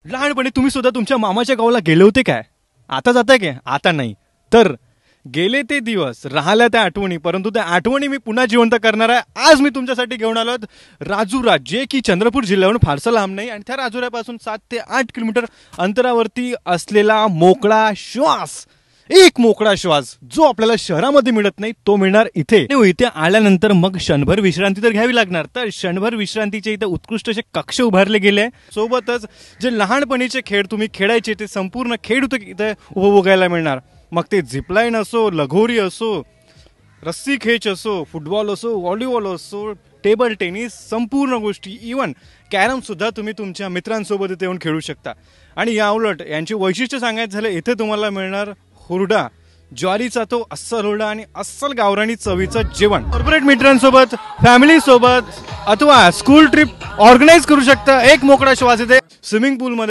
लहानपणी तुम्ही सुद्धा तुमच्या मामाच्या गावाला गेले होते काय? आता जाताय काय? आता नाही तर गेले ते दिवस, राहिल्या त्या आठवणी, परंतु त्या आठवणी मी पुन्हा जिवंत करणार आहे. आज मी तुमच्यासाठी घेऊन आलो राजुरा, जे की चंद्रपूर जिल्ह्यावरून फारसं लांब नाही आणि त्या राजुऱ्यापासून 7 ते 8 किलोमीटर अंतरावरती असलेला मोकळा श्वास. एक मोकळा श्वास जो आपल्याला शहरामध्ये मिळत नाही तो मिळणार इथे. इथे आल्यानंतर मग क्षणभर विश्रांती तर घ्यावी लागणार. तर क्षणभर विश्रांतीचे इथे उत्कृष्ट असे कक्ष उभारले गेले. सोबतच जे लहानपणीचे खेळ तुम्ही खेळायचे ते संपूर्ण खेळ इथे उपभोगायला मिळणार. मग ते झिपलाईन असो, लगोरी असो, रस्सी खेच असो, फुटबॉल असो, व्हॉलीबॉल असो, टेबल टेनिस, संपूर्ण गोष्टी, इवन कॅरम सुद्धा तुम्ही तुमच्या मित्रांसोबत इथे येऊन खेळू शकता. आणि या उलट यांची वैशिष्ट्य सांगायचं झालं, इथे तुम्हाला मिळणार हुरडा, ज्वारीचा तो अस्सल हुरडा आणि अस्सल गावरानी चवीचं जेवण. कॉर्पोरेट मित्रांसोबत, फॅमिली सोबत अथवा स्कूल ट्रिप ऑर्गनाईज करू शकता. एक मोकळा श्वास इथे स्विमिंग पूल मध्ये